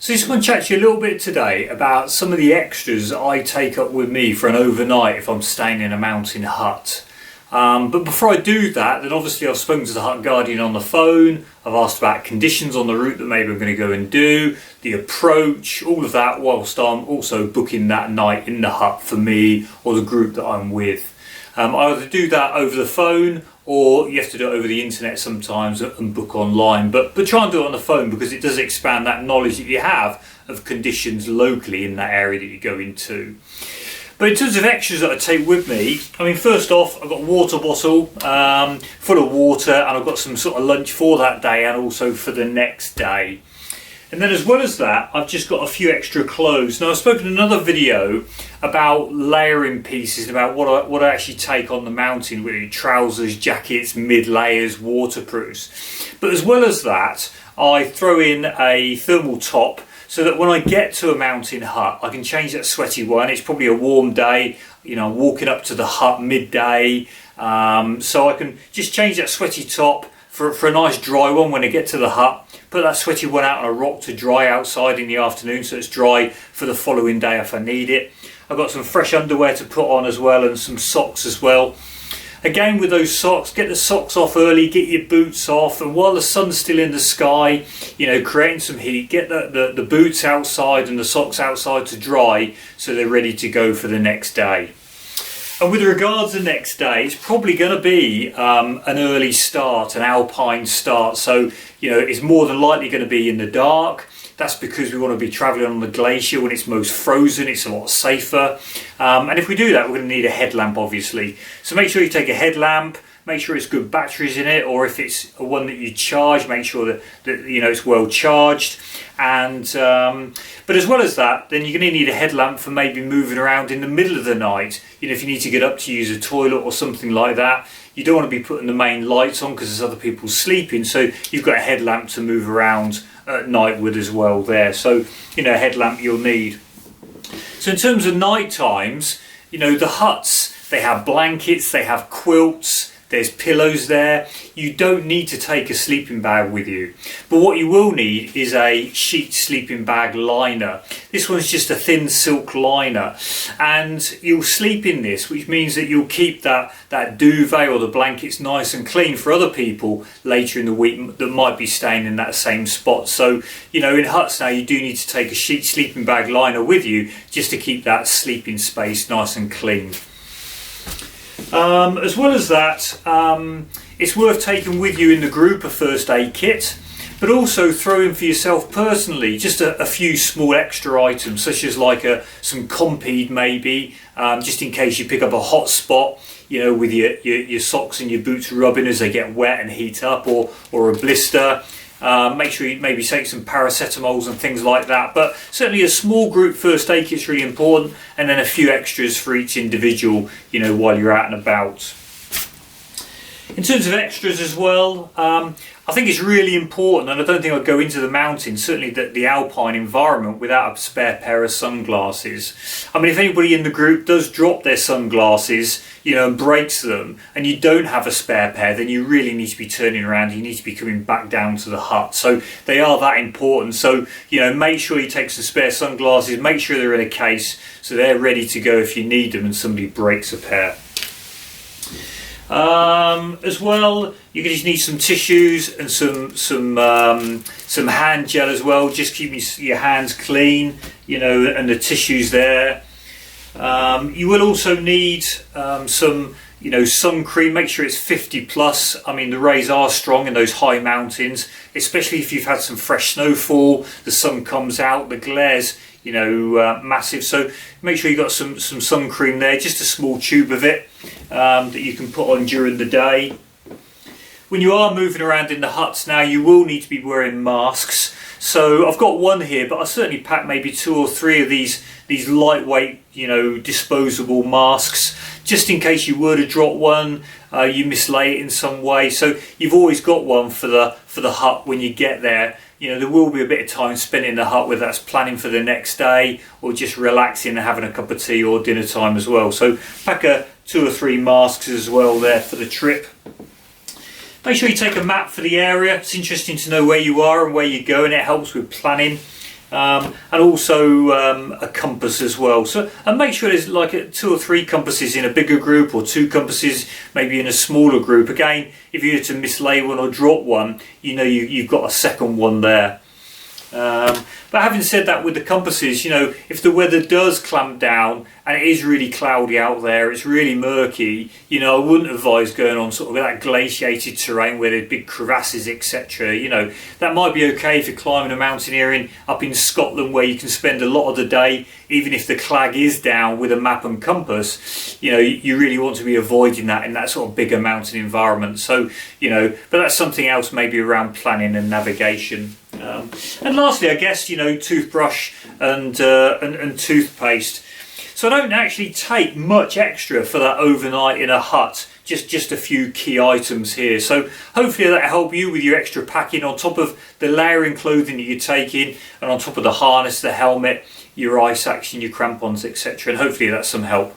So I just want to chat to you a little bit today about some of the extras that I take up with me for an overnight if I'm staying in a mountain hut. But before I do that, then obviously I've spoken to the hut guardian on the phone. I've asked about conditions on the route that maybe I'm going to go and do, the approach, all of that, whilst I'm also booking that night in the hut for me or the group that I'm with. I either do that over the phone or you have to do it over the internet sometimes and book online. But try and do it on the phone because it does expand that knowledge that you have of conditions locally in that area that you go into. But in terms of extras that I take with me, I mean, first off, I've got a water bottle full of water, and I've got some sort of lunch for that day and also for the next day. And then as well as that, I've just got a few extra clothes. Now, I've spoken in another video about layering pieces, about what I actually take on the mountain, really trousers, jackets, mid-layers, waterproofs. But as well as that, I throw in a thermal top so that when I get to a mountain hut, I can change that sweaty one. It's probably a warm day, you know, I'm walking up to the hut midday, so I can just change that sweaty top for a nice dry one when I get to the hut. Put that sweaty one out on a rock to dry outside in the afternoon so it's dry for the following day if I need it. I've got some fresh underwear to put on as well and some socks as well. Again, with those socks, get the socks off early, get your boots off, and while the sun's still in the sky, you know, creating some heat, get the boots outside and the socks outside to dry so they're ready to go for the next day. And with regards to the next day, it's probably going to be an early start, an alpine start. So, you know, it's more than likely going to be in the dark. That's because we want to be travelling on the glacier when it's most frozen. It's a lot safer. And if we do that, we're going to need a headlamp, obviously. So make sure you take a headlamp. Make sure it's good batteries in it, or if it's one that you charge, make sure that you know it's well charged. And but as well as that, then you're going to need a headlamp for maybe moving around in the middle of the night. You know, if you need to get up to use a toilet or something like that, you don't want to be putting the main lights on because there's other people sleeping. So you've got a headlamp to move around at night with as well there. So you know, a headlamp you'll need. So in terms of night times, you know, the huts, they have blankets, they have quilts. There's pillows there. You don't need to take a sleeping bag with you. But what you will need is a sheet sleeping bag liner. This one's just a thin silk liner. And you'll sleep in this, which means that you'll keep that duvet or the blankets nice and clean for other people later in the week that might be staying in that same spot. So, you know, in huts now, you do need to take a sheet sleeping bag liner with you just to keep that sleeping space nice and clean. As well as that, it's worth taking with you in the group a first aid kit, but also throw in for yourself personally just a few small extra items, such as like some Compeed maybe, just in case you pick up a hot spot, you know, with your socks and your boots rubbing as they get wet and heat up, or a blister. Make sure you maybe take some paracetamols and things like that, but certainly a small group first aid kit is really important, and then a few extras for each individual, you know, while you're out and about. In terms of extras as well, I think it's really important, and I don't think I'd go into the mountains, certainly the alpine environment, without a spare pair of sunglasses. I mean, if anybody in the group does drop their sunglasses, you know, and breaks them, and you don't have a spare pair, then you really need to be turning around. You need to be coming back down to the hut. So they are that important. So, you know, make sure you take some spare sunglasses, make sure they're in a case so they're ready to go if you need them and somebody breaks a pair. As well, you just need some tissues and some hand gel as well. Just keep your hands clean, you know, and the tissues there. You will also need some, you know, sun cream. Make sure it's 50 plus. I mean, the rays are strong in those high mountains, especially if you've had some fresh snowfall. The sun comes out, the glare's, you know, massive. So make sure you've got some sun cream there, just a small tube of it that you can put on during the day. When you are moving around in the huts now, you will need to be wearing masks. So I've got one here, but I'll certainly pack maybe 2 or 3 of these lightweight, you know, disposable masks, just in case you were to drop one, you mislay it in some way. So you've always got one for the hut when you get there. You know, there will be a bit of time spent in the hut, whether that's planning for the next day or just relaxing and having a cup of tea or dinner time as well. So pack 2 or 3 masks as well there for the trip. Make sure you take a map for the area. It's interesting to know where you are and where you're going. It helps with planning. and also a compass as well. So, and make sure there's like 2 or 3 compasses in a bigger group, or 2 compasses maybe in a smaller group. Again, if you were to mislay one or drop one, you know you've got a second one there. But having said that, with the compasses, you know, if the weather does clamp down and it is really cloudy out there, it's really murky, you know, I wouldn't advise going on sort of that glaciated terrain where there's big crevasses, etc. You know, that might be okay if you're climbing a mountaineering up in Scotland, where you can spend a lot of the day, even if the clag is down, with a map and compass. You know, you really want to be avoiding that in that sort of bigger mountain environment. So, you know, but that's something else maybe around planning and navigation. And lastly, I guess, you know, toothbrush and toothpaste. So I don't actually take much extra for that overnight in a hut. Just a few key items here. So hopefully that'll help you with your extra packing, on top of the layering clothing that you're taking, and on top of the harness, the helmet, your ice axe and your crampons, etc. And hopefully that's some help.